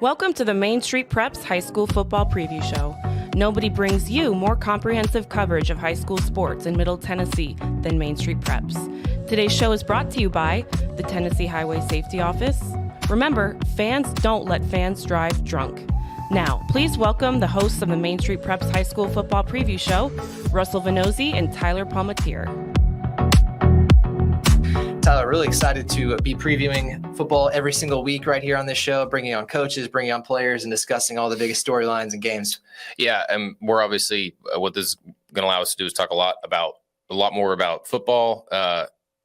Welcome to the Main Street Preps High School Football Preview Show. Nobody brings you more comprehensive coverage of high school sports in Middle Tennessee than Main Street Preps. Today's show is brought to you by the Tennessee Highway Safety Office. Remember, fans don't let fans drive drunk. Now, please welcome the hosts of the Main Street Preps High School Football Preview Show, Russell Vannozzi and Tyler Palmateer. Tyler, really excited to be previewing football every single week right here on this show, bringing on coaches, bringing on players, and discussing all the biggest storylines and games. Yeah, and we're obviously what this is going to allow us to do is talk a lot more about football,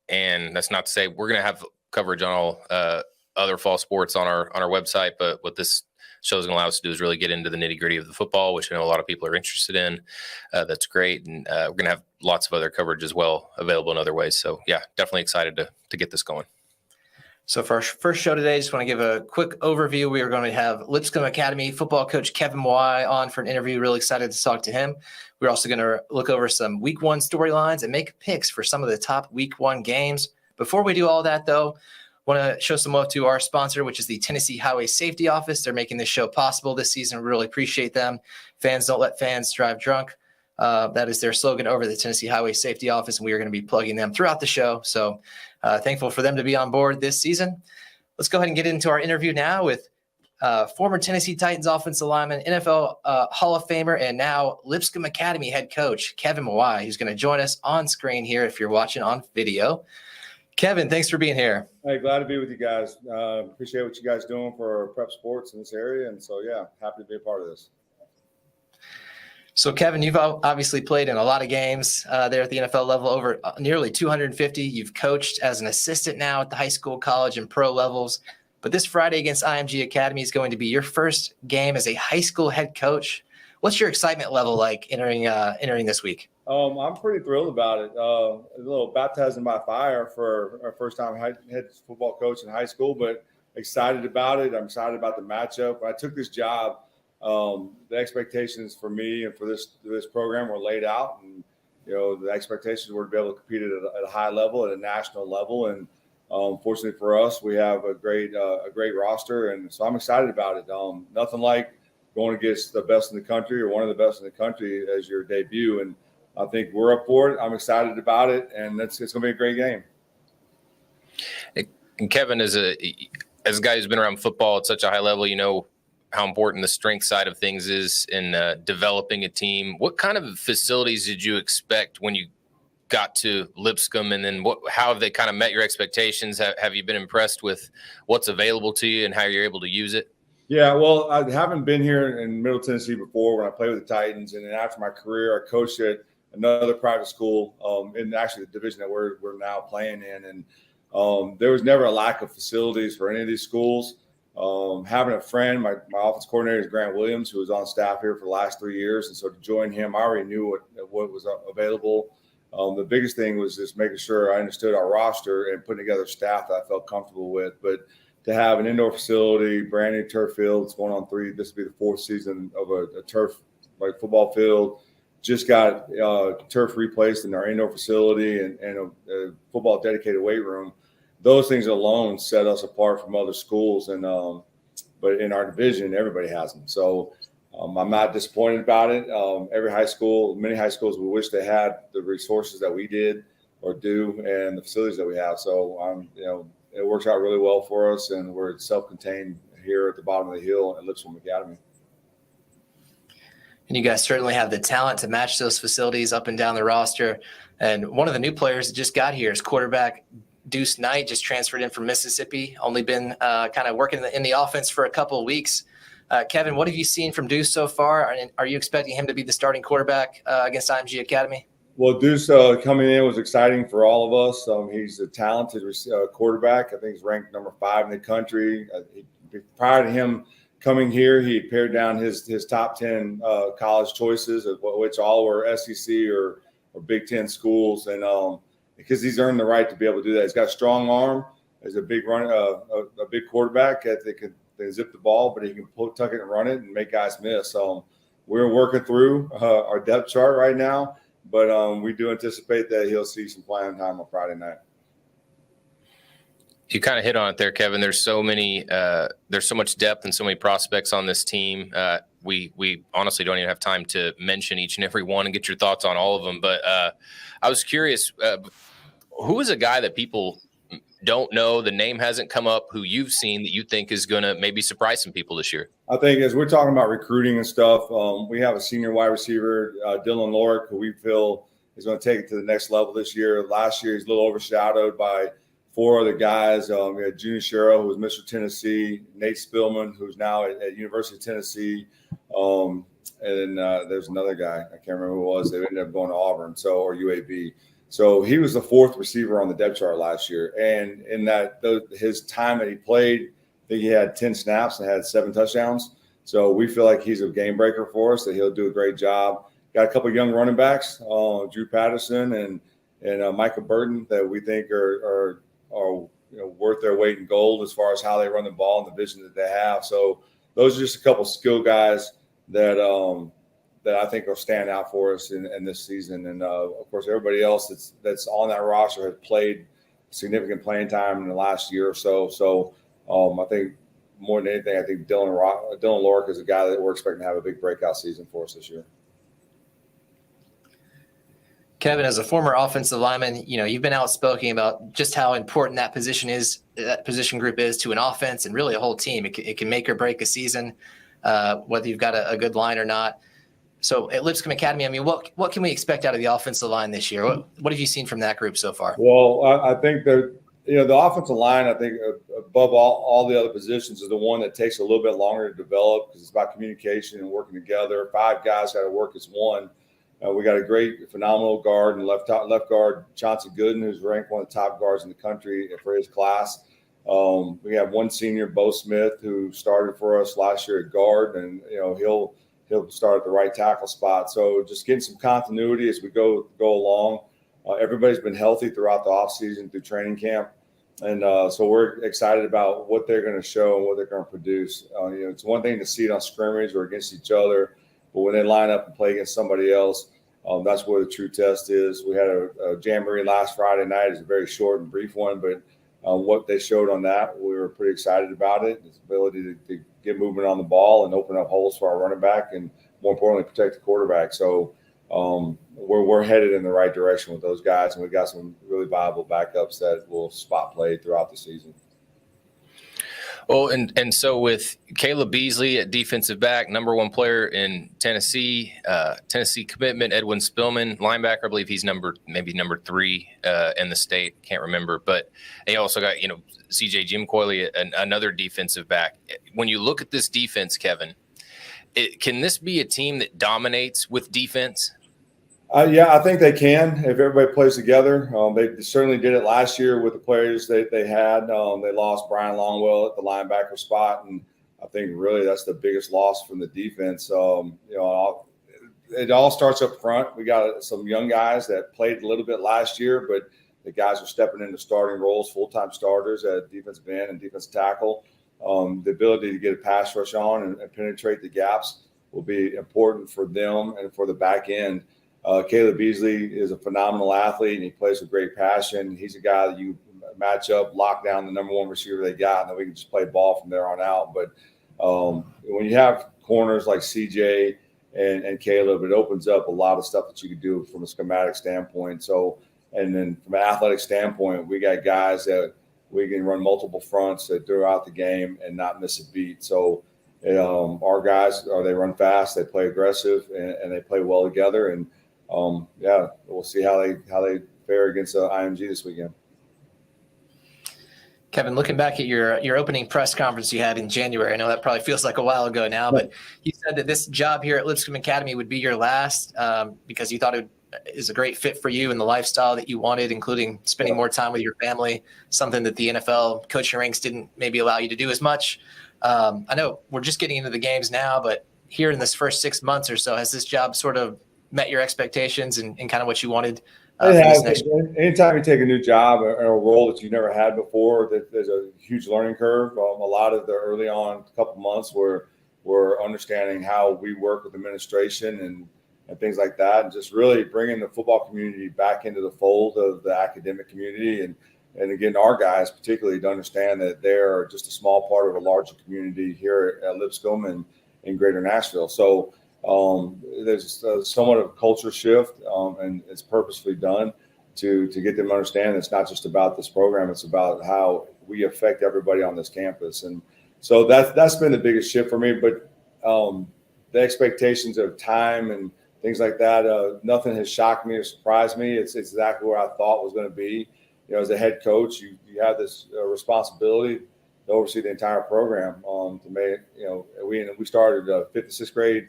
and that's not to say we're going to have coverage on all other fall sports on our website, but what this show is going to allow us to do is really get into the nitty-gritty of the football, which I know a lot of people are interested in. That's great, and we're going to have lots of other coverage as well available in other ways. So, yeah, definitely excited to get this going. So for our first show today, just want to give a quick overview. We are going to have Lipscomb Academy football coach Kevin Mawae on for an interview. Really excited to talk to him. We're also going to look over some week one storylines and make picks for some of the top week one games. Before we do all that, though, want to show some love to our sponsor, which is the Tennessee Highway Safety Office. They're making this show possible this season. We really appreciate them. Fans don't let fans drive drunk. That is their slogan over the Tennessee Highway Safety Office, and we are going to be plugging them throughout the show. So thankful for them to be on board this season. Let's go ahead and get into our interview now with former Tennessee Titans offensive lineman, NFL Hall of Famer, and now Lipscomb Academy head coach Kevin Mawae, who's going to join us on screen here if you're watching on video. Kevin, thanks for being here. Hey, glad to be with you guys. Appreciate what you guys doing for prep sports in this area. And so, yeah, happy to be a part of this. So, Kevin, you've obviously played in a lot of games there at the NFL level, over nearly 250. You've coached as an assistant now at the high school, college, and pro levels. But this Friday against IMG Academy is going to be your first game as a high school head coach. What's your excitement level like entering this week? I'm pretty thrilled about it. A little baptizing by fire for our first time head football coach in high school, but excited about it. I'm excited about the matchup. When I took this job, the expectations for me and for this program were laid out, and the expectations were to be able to compete at a high level, at a national level. And fortunately for us, we have a great roster, and so I'm excited about it. Nothing like going against the best in the country or one of the best in the country as your debut, and I think we're up for it. I'm excited about it, and it's going to be a great game. And Kevin, as a guy who's been around football at such a high level, you know how important the strength side of things is in developing a team. What kind of facilities did you expect when you got to Lipscomb, and then how have they kind of met your expectations? Have you been impressed with what's available to you and how you're able to use it? Yeah, well, I haven't been here in Middle Tennessee before when I played with the Titans, and then after my career, I coached at another private school in actually the division that we're now playing in. And there was never a lack of facilities for any of these schools. Having a friend, my office coordinator is Grant Williams, who was on staff here for the last 3 years. And so to join him, I already knew what was available. The biggest thing was just making sure I understood our roster and putting together staff that I felt comfortable with. But to have an indoor facility, brand new turf field, it's going on 3. This will be the 4th season of a turf like football field. Just got turf replaced in our indoor facility and a football dedicated weight room. Those things alone set us apart from other schools. And but in our division, everybody has them. So I'm not disappointed about it. Many high schools, we wish they had the resources that we did or do and the facilities that we have. So it works out really well for us, and we're self-contained here at the bottom of the hill at Lipscomb Academy. And you guys certainly have the talent to match those facilities up and down the roster. And one of the new players that just got here is quarterback Deuce Knight, just transferred in from Mississippi, only been kind of working in the offense for a couple of weeks. Kevin, what have you seen from Deuce so far? Are you expecting him to be the starting quarterback against IMG Academy? Well, Deuce coming in was exciting for all of us. He's a talented quarterback. I think he's ranked number 5 in the country. Prior to him coming here, he pared down his top 10 college choices, which all were SEC or Big Ten schools, and because he's earned the right to be able to do that. He's got a strong arm. He's a big a big quarterback that can zip the ball, but he can tuck it and run it and make guys miss. We're working through our depth chart right now, but we do anticipate that he'll see some playing time on Friday night. You kind of hit on it there, Kevin. There's so much depth and so many prospects on this team. We honestly don't even have time to mention each and every one and get your thoughts on all of them. But I was curious, who is a guy that people don't know, the name hasn't come up, who you've seen that you think is going to maybe surprise some people this year? I think as we're talking about recruiting and stuff, we have a senior wide receiver, Dylan Lorick, who we feel is going to take it to the next level this year. Last year, he's a little overshadowed by 4 other guys. We had Junior Sherrill, who was Mr. Tennessee, Nate Spillman, who's now at University of Tennessee, and then there's another guy. I can't remember who it was. They ended up going to Auburn, or UAB. So he was the 4th receiver on the depth chart last year. And in his time that he played, I think he had 10 snaps and had 7 touchdowns. So we feel like he's a game breaker for us, that he'll do a great job. Got a couple of young running backs, Drew Patterson and Michael Burton, that we think are worth their weight in gold as far as how they run the ball and the vision that they have. So those are just a couple of skill guys that I think will stand out for us in this season. And of course, everybody else that's on that roster has played significant playing time in the last year or so. So I think more than anything, I think Dylan Lorick is a guy that we're expecting to have a big breakout season for us this year. Kevin, as a former offensive lineman, you've been outspoken about just how important that position group is to an offense and really a whole team. It can make or break a season, whether you've got a good line or not. So at Lipscomb Academy, I mean, what can we expect out of the offensive line this year? What have you seen from that group so far? Well, I think that the offensive line, I think above all the other positions, is the one that takes a little bit longer to develop because it's about communication and working together. 5 guys got to work as one. We got a great, phenomenal guard and left guard, Chauncey Gooden, who's ranked one of the top guards in the country for his class. We have one senior, Bo Smith, who started for us last year at guard, and he'll start at the right tackle spot. So just getting some continuity as we go along. Everybody's been healthy throughout the offseason through training camp. And so we're excited about what they're going to show and what they're going to produce. It's one thing to see it on scrimmage or against each other, but when they line up and play against somebody else, that's where the true test is. We had a jamboree last Friday night. It's a very short and brief one, but what they showed on that, we were pretty excited about it. Its ability to get movement on the ball and open up holes for our running back and, more importantly, protect the quarterback. So we're headed in the right direction with those guys, and we've got some really viable backups that will spot play throughout the season. Well, and so with Caleb Beasley at defensive back, number 1 player in Tennessee commitment, Edwin Spillman, linebacker, I believe he's number 3 in the state. Can't remember. But they also got, CJ Jim Coyley, another defensive back. When you look at this defense, Kevin, can this be a team that dominates with defense? Yeah, I think they can if everybody plays together. They certainly did it last year with the players they had. They lost Brian Longwell at the linebacker spot, and I think really that's the biggest loss from the defense. It all starts up front. We got some young guys that played a little bit last year, but the guys are stepping into starting roles, full-time starters at defensive end and defensive tackle. The ability to get a pass rush on and penetrate the gaps will be important for them and for the back end. Caleb Beasley is a phenomenal athlete, and he plays with great passion. He's a guy that you match up, lock down the number 1 receiver they got, and then we can just play ball from there on out. But when you have corners like CJ and Caleb, it opens up a lot of stuff that you can do from a schematic standpoint. So, and then from an athletic standpoint, we got guys that we can run multiple fronts throughout the game and not miss a beat. So our guys, they run fast, they play aggressive, and they play well together. And we'll see how they fare against IMG this weekend. Kevin, looking back at your opening press conference you had in January, I know that probably feels like a while ago now, but you said that this job here at Lipscomb Academy would be your last because you thought it is a great fit for you and the lifestyle that you wanted, including spending more time with your family, something that the NFL coaching ranks didn't maybe allow you to do as much. I know we're just getting into the games now, but here in this first 6 months or so, has this job sort of met your expectations and kind of what you wanted? Anytime you take a new job or a role that you've never had before, there's a huge learning curve. A lot of the early on couple months we're understanding how we work with administration and things like that, and just really bringing the football community back into the fold of the academic community. And again, our guys particularly to understand that they're just a small part of a larger community here at Lipscomb and in Greater Nashville. So there's somewhat of a culture shift, and it's purposefully done to get them to understand it's not just about this program; it's about how we affect everybody on this campus. And so that's been the biggest shift for me. But the expectations of time and things like that, nothing has shocked me or surprised me. It's exactly where I thought was going to be. You know, as a head coach, you have this responsibility to oversee the entire program. To make, you know, we started a 5th and 6th grade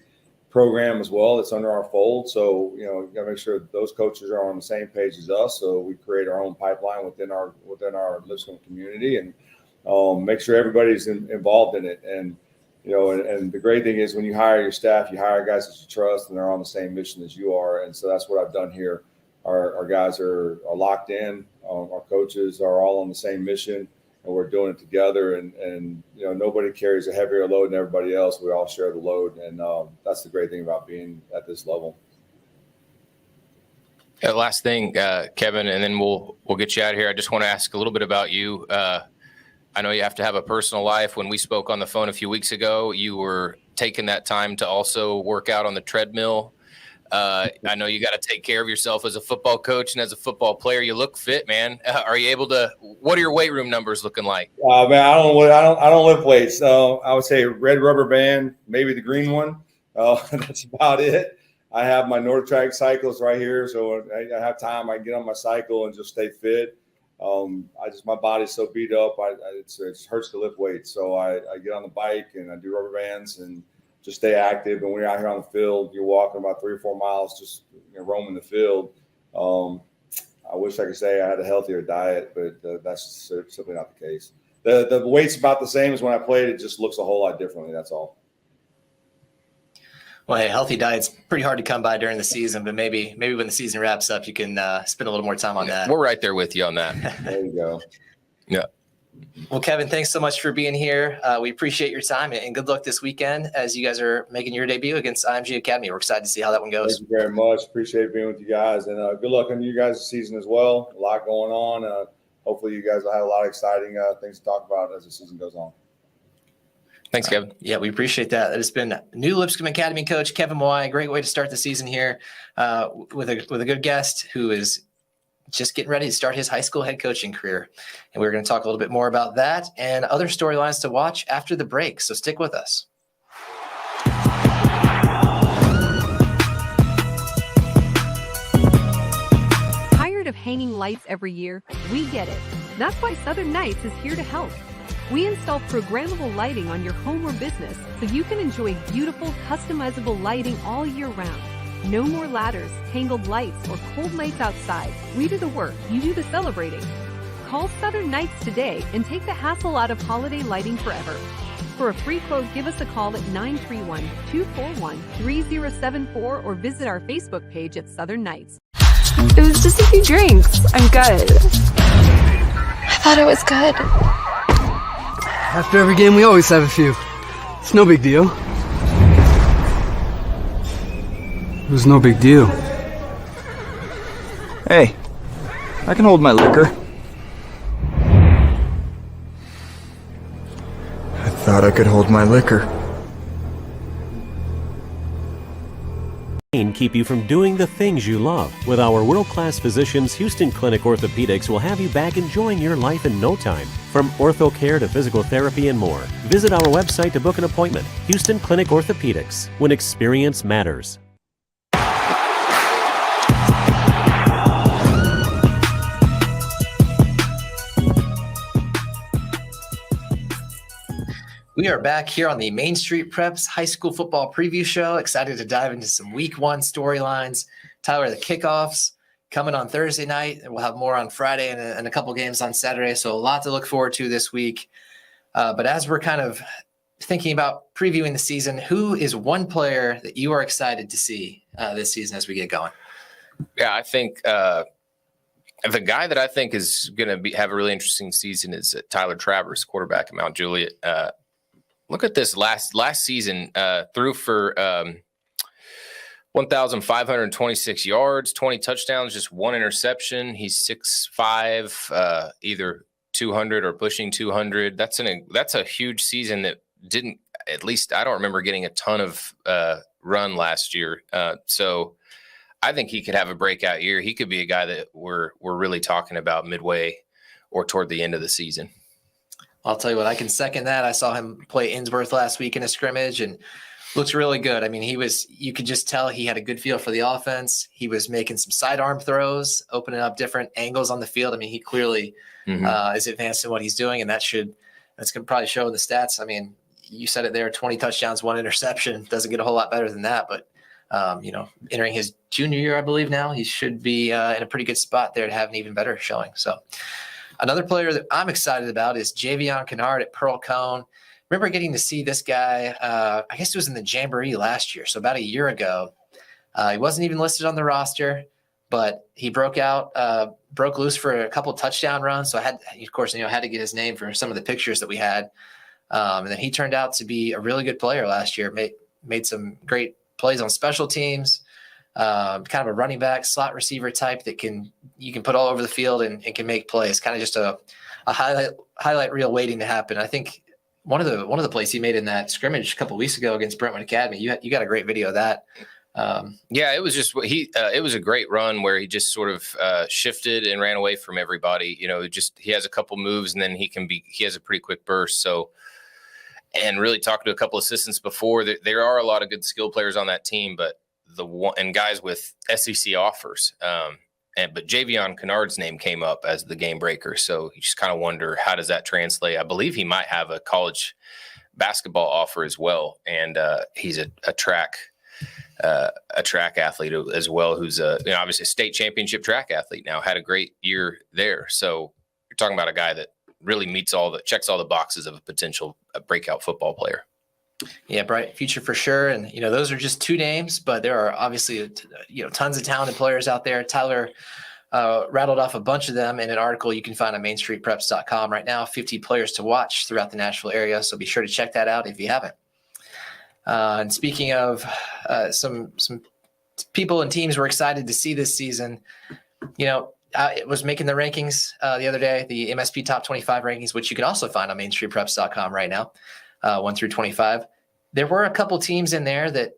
program as well. It's under our fold. So, you know, you got to make sure that those coaches are on the same page as us. So we create our own pipeline within our Lipscomb community and make sure everybody's involved in it. And, you know, and the great thing is when you hire your staff, you hire guys that you trust and they're on the same mission as you are. And so that's what I've done here. Our guys are locked in. Our coaches are all on the same mission, and we're doing it together. And you know, nobody carries a heavier load than everybody else. We all share the load, and that's the great thing about being at this level. Last thing, Kevin, and then we'll get you out of here. I just want to ask a little bit about you. I know you have to have a personal life. When we spoke on the phone a few weeks ago, you were taking that time to also work out on the treadmill. I know you got to take care of yourself as a football coach and as a football player. You look fit, man. Are you able to? What are your weight room numbers looking like? Man, I don't lift weights. I would say red rubber band, maybe the green one. That's about it. I have my NordTrack cycles right here, so I have time. I can get on my cycle and just stay fit. My body's so beat up. It hurts to lift weights, so I get on the bike and I do rubber bands and just stay active. And when you're out here on the field, you're walking about 3 or 4 miles, just roaming the field. I wish I could say I had a healthier diet, but that's simply not the case. The weight's about the same as when I played. It just looks a whole lot differently. That's all. Well, hey, healthy diet's pretty hard to come by during the season, but maybe when the season wraps up, you can spend a little more time on that. We're right there with you on that. There you go. Yeah. Well, Kevin, thanks so much for being here. We appreciate your time and good luck this weekend as you guys are making your debut against IMG Academy. We're excited to see how that one goes. Thank you very much. Appreciate being with you guys, and good luck on you guys' season as well. A lot going on. Hopefully you guys will have a lot of exciting things to talk about as the season goes on. Thanks, Kevin. Yeah, we appreciate that. That has been new Lipscomb Academy coach Kevin Mawae. Great way to start the season here with a good guest who is just getting ready to start his high school head coaching career. And we're going to talk a little bit more about that and other storylines to watch after the break. So stick with us. Tired of hanging lights every year? We get it. That's why Southern Nights is here to help. We install programmable lighting on your home or business so you can enjoy beautiful, customizable lighting all year round. No more ladders, tangled lights, or cold nights outside. We do the work, you do the celebrating. Call Southern Nights today and take the hassle out of holiday lighting forever. For a free quote, give us a call at 931-241-3074 or visit our Facebook page at Southern Nights. It was just a few drinks. I'm good. I thought it was good. After every game, we always have a few. It's no big deal. It was no big deal. Hey, I can hold my liquor. I thought I could hold my liquor. Keep you from doing the things you love. With our world-class physicians, Houston Clinic Orthopedics will have you back enjoying your life in no time. From ortho care to physical therapy and more. Visit our website to book an appointment. Houston Clinic Orthopedics, when experience matters. We are back here on the Main Street Preps High School Football Preview Show. Excited to dive into some Week 1 storylines. Tyler, the kickoffs coming on Thursday night. We'll have more on Friday and a couple games on Saturday. So a lot to look forward to this week. But as we're kind of thinking about previewing the season, who is one player that you are excited to see this season as we get going? Yeah, I think the guy that I think is going to have a really interesting season is Tyler Travers, quarterback at Mount Juliet. Look at this last season, threw for 1,526 yards, 20 touchdowns, just one interception. He's 6'5", either 200 or pushing 200. That's a huge season that didn't, at least I don't remember getting a ton of run last year. So I think he could have a breakout year. He could be a guy that we're really talking about midway or toward the end of the season. I'll tell you what, I can second that. I saw him play Innsworth last week in a scrimmage and looks really good. I mean, you could just tell he had a good feel for the offense. He was making some sidearm throws, opening up different angles on the field. I mean, he clearly is advanced in what he's doing, and that's going to probably show in the stats. I mean, you said it there, 20 touchdowns, 1 interception. Doesn't get a whole lot better than that, but entering his junior year, I believe now, he should be in a pretty good spot there to have an even better showing. So another player that I'm excited about is Javion Kennard at Pearl Cone. Remember getting to see this guy, I guess it was in the Jamboree last year, so about a year ago. He wasn't even listed on the roster, but he broke loose for a couple touchdown runs. So I had to get his name for some of the pictures that we had. And then he turned out to be a really good player last year, made some great plays on special teams, kind of a running back, slot receiver type that you can put all over the field and can make plays. Kind of just a highlight reel waiting to happen. I think one of the plays he made in that scrimmage a couple of weeks ago against Brentwood Academy, you got a great video of that. Yeah, it was just it was a great run where he just sort of shifted and ran away from everybody. He has a couple moves and then he has a pretty quick burst. So, and really talking to a couple assistants before, there are a lot of good skill players on that team, but and guys with SEC offers. But Javion Kennard's name came up as the game breaker. So you just kind of wonder, how does that translate? I believe he might have a college basketball offer as well. And he's a track athlete as well, who's obviously a state championship track athlete now, had a great year there. So you're talking about a guy that really checks all the boxes of a potential breakout football player. Yeah, bright future for sure. And, those are just two names, but there are obviously, tons of talented players out there. Tyler rattled off a bunch of them in an article you can find on mainstreetpreps.com right now, 50 players to watch throughout the Nashville area. So be sure to check that out if you haven't. And speaking of some people and teams we're excited to see this season, it was making the rankings the other day, the MSP Top 25 rankings, which you can also find on mainstreetpreps.com right now, 1 through 25. There were a couple teams in there that,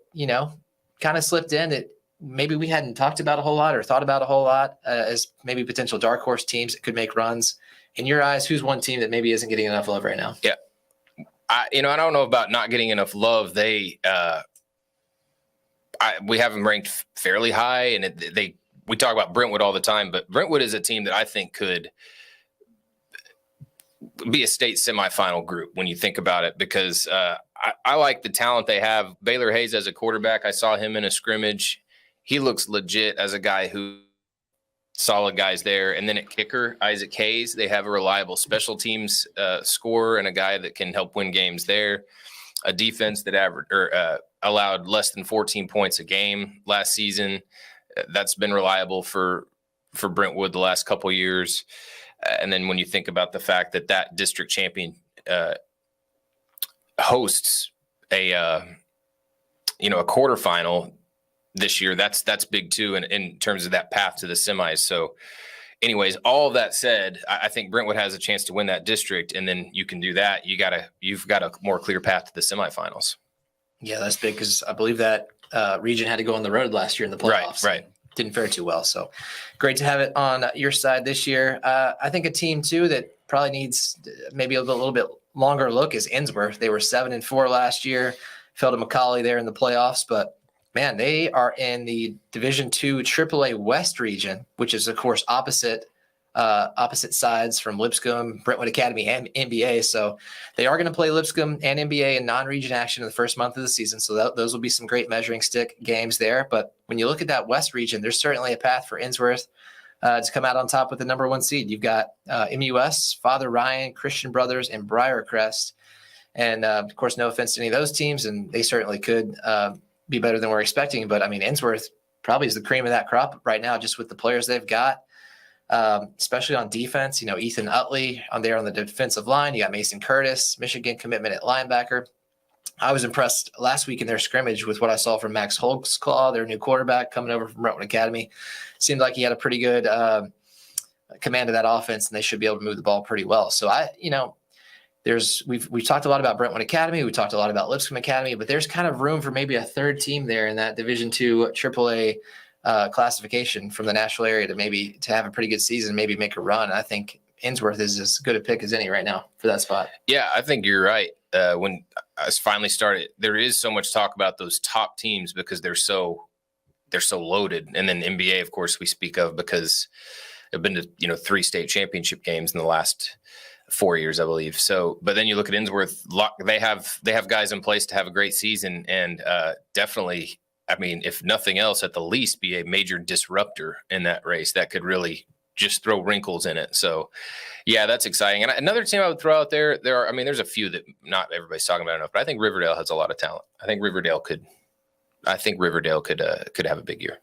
kind of slipped in that maybe we hadn't talked about a whole lot or thought about a whole lot as maybe potential dark horse teams that could make runs. In your eyes, who's one team that maybe isn't getting enough love right now? Yeah. I don't know about not getting enough love. We have them ranked fairly high, and we talk about Brentwood all the time, but Brentwood is a team that I think could be a state semifinal group when you think about it, because I like the talent they have. Baylor Hayes as a quarterback, I saw him in a scrimmage. He looks legit as a guy who solid guys there. And then at kicker, Isaac Hayes, they have a reliable special teams scorer and a guy that can help win games there. A defense that allowed less than 14 points a game last season. That's been reliable for Brentwood the last couple of years. And then when you think about the fact that district champion hosts a quarterfinal this year, that's big too in terms of that path to the semis. So anyways, all of that said, I think Brentwood has a chance to win that district, and then you can do that. You've got a more clear path to the semifinals. Yeah, that's big, because I believe that region had to go on the road last year in the playoffs. Right. Didn't fare too well. So great to have it on your side this year. I think a team too that probably needs maybe a little bit longer look is Innsworth. They were 7-4 last year, fell to McCallie there in the playoffs, but man, they are in the Division II AAA West region, which is of course opposite sides from Lipscomb, Brentwood Academy, and NBA. So they are going to play Lipscomb and NBA in non-region action in the first month of the season. So those will be some great measuring stick games there. But when you look at that West region, there's certainly a path for Innsworth to come out on top with the number 1 seed. You've got MUS, Father Ryan, Christian Brothers, and Briarcrest. And of course, no offense to any of those teams, and they certainly could be better than we're expecting. But I mean, Innsworth probably is the cream of that crop right now, just with the players they've got. Especially on defense, Ethan Utley on the defensive line. You got Mason Curtis, Michigan commitment at linebacker. I was impressed last week in their scrimmage with what I saw from Max Holtzclaw, their new quarterback coming over from Brentwood Academy. Seemed like he had a pretty good command of that offense, and they should be able to move the ball pretty well. So we've talked a lot about Brentwood Academy. We talked a lot about Lipscomb Academy, but there's kind of room for maybe a third team there in that Division II AAA classification from the national area to have a pretty good season, maybe make a run. I think Innsworth is as good a pick as any right now for that spot. Yeah, I think you're right. When I finally started, there is so much talk about those top teams because they're so loaded. And then NBA, of course, we speak of because they've been to 3 state championship games in the last 4 years, I believe. So, but then you look at Innsworth, they have guys in place to have a great season, and definitely, I mean, if nothing else, at the least, be a major disruptor in that race that could really just throw wrinkles in it. So, yeah, that's exciting. And another team I would throw out there, there's a few that not everybody's talking about enough, but I think Riverdale has a lot of talent. I think Riverdale could have a big year.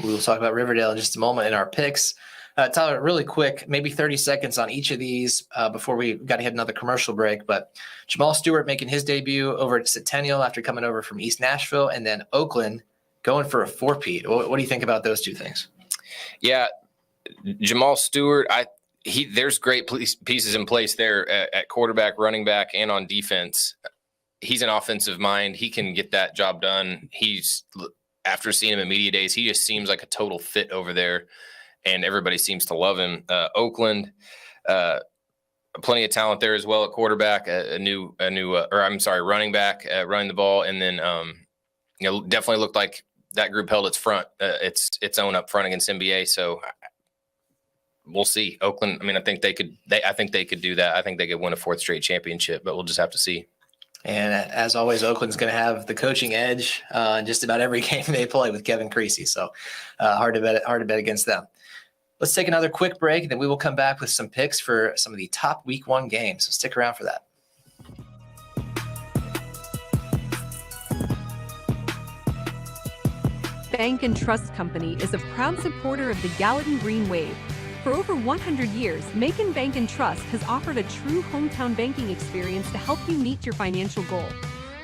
We will talk about Riverdale in just a moment in our picks. Tyler, really quick, maybe 30 seconds on each of these before we got to hit another commercial break. But Jamal Stewart making his debut over at Centennial after coming over from East Nashville, and then Oakland going for a 4-peat. What do you think about those two things? Yeah, Jamal Stewart, there's great pieces in place there at quarterback, running back, and on defense. He's an offensive mind. He can get that job done. After seeing him at media days, he just seems like a total fit over there, and everybody seems to love him. Oakland, plenty of talent there as well at quarterback. Running back, running the ball, and then definitely looked like that group held its own up front against NBA. So we'll see. Oakland, I mean, I think they could do that. I think they could win a 4th straight championship, but we'll just have to see. And as always, Oakland's going to have the coaching edge in just about every game they play with Kevin Creasy. So hard to bet against them. Let's take another quick break, and then we will come back with some picks for some of the top week 1 games. So stick around for that. Bank and Trust Company is a proud supporter of the Gallatin Green Wave. For over 100 years, Macon Bank and Trust has offered a true hometown banking experience to help you meet your financial goal.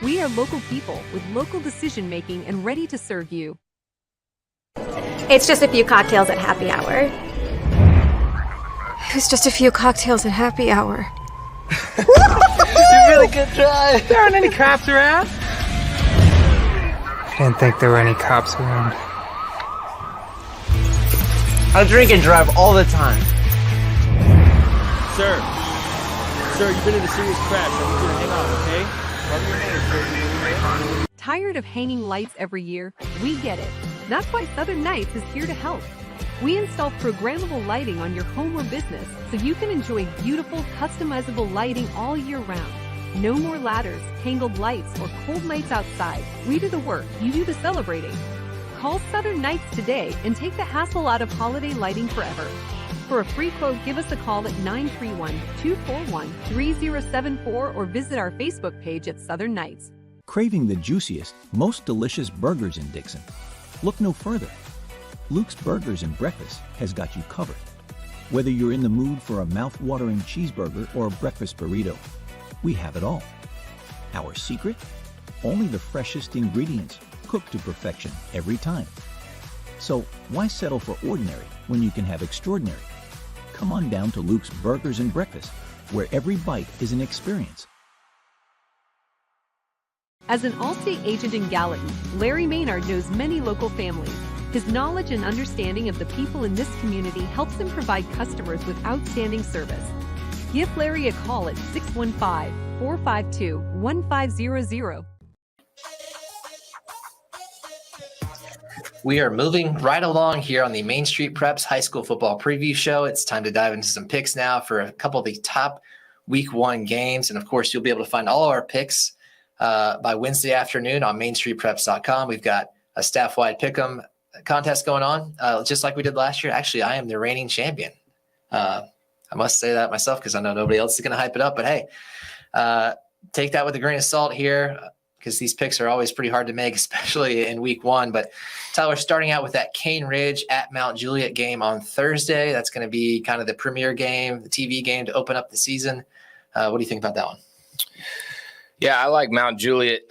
We are local people with local decision-making and ready to serve you. It's just a few cocktails at happy hour. It was just a few cocktails at happy hour. You really good try. There aren't any cops around. I didn't think there were any cops around. I drink and drive all the time. Sir, you've been in a serious crash. I need you to hang on, okay? Rub your hands, sir. Tired of hanging lights every year? We get it. That's why Southern Nights is here to help. We install programmable lighting on your home or business so you can enjoy beautiful, customizable lighting all year round. No more ladders, tangled lights, or cold nights outside. We do the work, you do the celebrating. Call Southern Nights today and take the hassle out of holiday lighting forever. For a free quote, give us a call at 931-241-3074 or visit our Facebook page at Southern Nights. Craving the juiciest, most delicious burgers in Dixon? Look no further. Luke's Burgers and Breakfast has got you covered. Whether you're in the mood for a mouth-watering cheeseburger or a breakfast burrito, we have it all. Our secret? Only the freshest ingredients, cooked to perfection every time. So why settle for ordinary when you can have extraordinary? Come on down to Luke's Burgers and Breakfast, where every bite is an experience. As an Allstate agent in Gallatin, Larry Maynard knows many local families. His knowledge and understanding of the people in this community helps him provide customers with outstanding service. Give Larry a call at 615-452-1500. We are moving right along here on the Main Street Preps High School Football Preview Show. It's time to dive into some picks now for a couple of the top week 1 games. And of course, you'll be able to find all of our picks by Wednesday afternoon on mainstreetpreps.com. We've got a staff-wide pick'em contest going on, just like we did last year. Actually, I am the reigning champion. I must say that myself because I know nobody else is going to hype it up. But hey, take that with a grain of salt here because these picks are always pretty hard to make, especially in week 1. But Tyler, starting out with that Cane Ridge at Mount Juliet game on Thursday, that's going to be kind of the premier game, the TV game to open up the season. What do you think about that one? Yeah, I like Mount Juliet.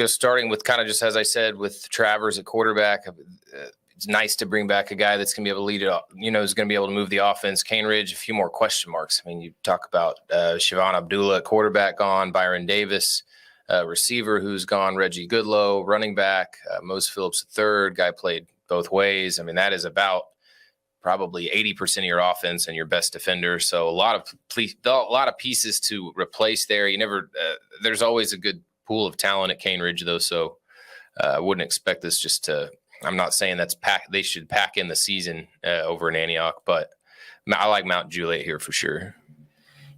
Starting with kind of just as I said with Travers at quarterback. It's nice to bring back a guy that's going to be able to lead it up, is going to be able to move the offense. Cane Ridge, a few more question marks. I mean, you talk about Siobhan Abdullah, quarterback gone, Byron Davis, receiver who's gone, Reggie Goodlow, running back, Mose Phillips III, guy played both ways. I mean, that is about probably 80% of your offense and your best defender. So a lot of pieces to replace there. You never, there's always a good pool of talent at Cane Ridge though. So I wouldn't expect this just to, I'm not saying they should pack in the season over in Antioch, but I like Mount Juliet here for sure.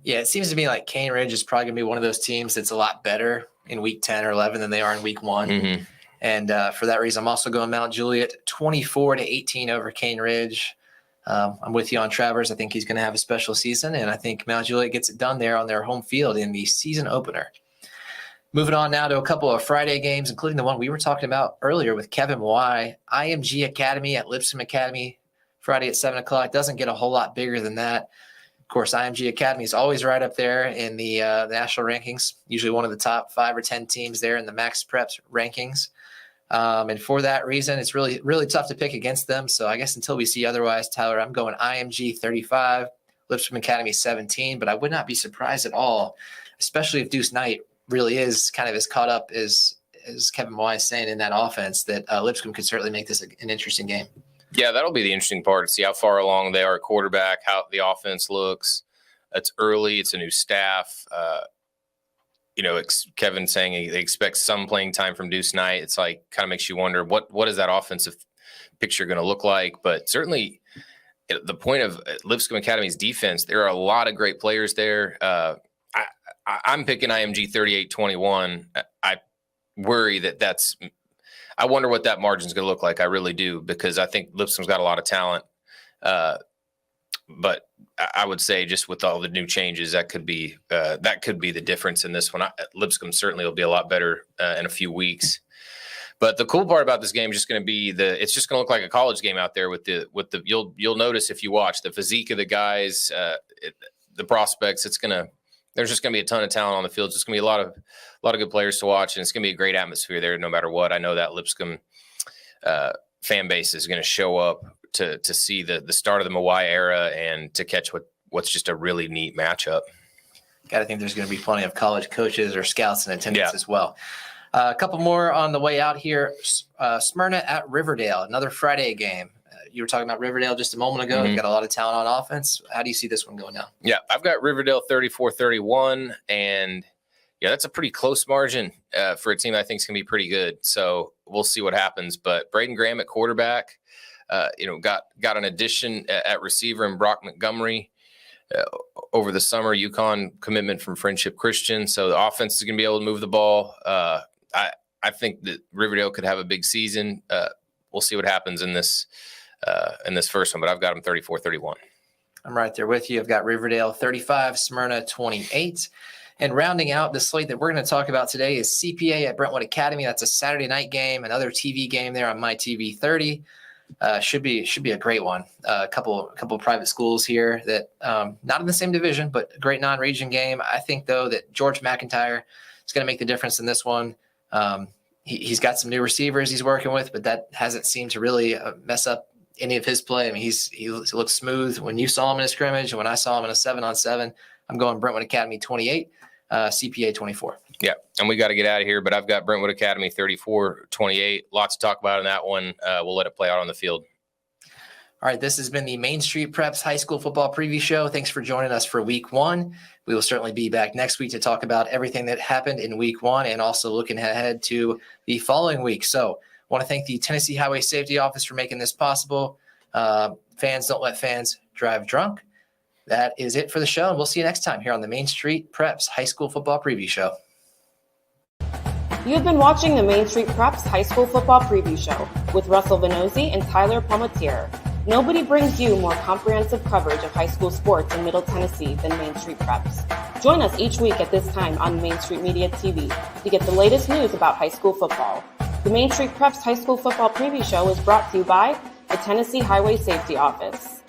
Yeah, it seems to me like Cane Ridge is probably going to be one of those teams that's a lot better in week 10 or 11 than they are in week 1. Mm-hmm. And for that reason, I'm also going Mount Juliet 24-18 over Cane Ridge. I'm with you on Travers. I think he's going to have a special season, and I think Mount Juliet gets it done there on their home field in the season opener. Moving on now to a couple of Friday games, including the one we were talking about earlier with Kevin Mawae. IMG Academy at Lipscomb Academy, Friday at 7 o'clock. Doesn't get a whole lot bigger than that. Of course, IMG Academy is always right up there in the national rankings, usually one of the top 5 or 10 teams there in the Max Preps rankings. And for that reason, it's really, really tough to pick against them. So I guess until we see otherwise, Tyler, I'm going IMG 35, Lipscomb Academy 17, but I would not be surprised at all, especially if Deuce Knight really is kind of as caught up as Kevin Mawae is saying in that offense, that Lipscomb could certainly make this an interesting game. Yeah, that'll be the interesting part to see how far along they are at quarterback, how the offense looks. It's early. It's a new staff. Kevin saying he expects some playing time from Deuce Knight. It's like kind of makes you wonder what is that offensive picture going to look like. But certainly the point of Lipscomb Academy's defense, there are a lot of great players there. I'm picking IMG 38-21. I worry I wonder what that margin is going to look like. I really do, because I think Lipscomb's got a lot of talent. But I would say just with all the new changes, that could be the difference in this one. Lipscomb certainly will be a lot better in a few weeks. But the cool part about this game is just going to be it's just going to look like a college game out there with the you'll notice if you watch the physique of the guys, the prospects. There's just going to be a ton of talent on the field. It's just going to be a lot of good players to watch, and it's going to be a great atmosphere there no matter what. I know that Lipscomb fan base is going to show up to see the start of the Mawae era and to catch what's just a really neat matchup. Got to think there's going to be plenty of college coaches or scouts in attendance as well. A couple more on the way out here. Smyrna at Riverdale, another Friday game. You were talking about Riverdale just a moment ago. Mm-hmm. You've got a lot of talent on offense. How do you see this one going down? Yeah, I've got Riverdale 34-31, and that's a pretty close margin for a team I think is going to be pretty good. So we'll see what happens. But Braden Graham at quarterback, got an addition at receiver in Brock Montgomery over the summer. UConn commitment from Friendship Christian. So the offense is going to be able to move the ball. I think that Riverdale could have a big season. We'll see what happens in this first one, but I've got them 34-31. I'm right there with you. I've got Riverdale 35, Smyrna 28. And rounding out the slate that we're going to talk about today is CPA at Brentwood Academy. That's a Saturday night game, another TV game there on My TV 30. Should be a great one. A couple private schools here that not in the same division, but a great non-region game. I think though that George McIntyre is going to make the difference in this one. He's got some new receivers he's working with, but that hasn't seemed to really mess up any of his play. I mean, he looks smooth when you saw him in a scrimmage, and when I saw him in a 7-on-7. I'm going Brentwood Academy 28, CPA 24. Yeah, and we got to get out of here, but I've got Brentwood Academy 34-28. Lots to talk about in that one. We'll let it play out on the field. All right, this has been the Main Street Preps High School Football Preview Show. Thanks for joining us for Week 1. We will certainly be back next week to talk about everything that happened in Week 1 and also looking ahead to the following week. So I want to thank the Tennessee Highway Safety Office for making this possible. Fans don't let fans drive drunk. That is it for the show, and we'll see you next time here on the Main Street Preps High School Football Preview Show. You have been watching the Main Street Preps High School Football Preview Show with Russell Vannozzi and Tyler Palmateer. Nobody brings you more comprehensive coverage of high school sports in Middle Tennessee than Main Street Preps. Join us each week at this time on Main Street Media TV to get the latest news about high school football. The Main Street Preps High School Football Preview Show is brought to you by the Tennessee Highway Safety Office.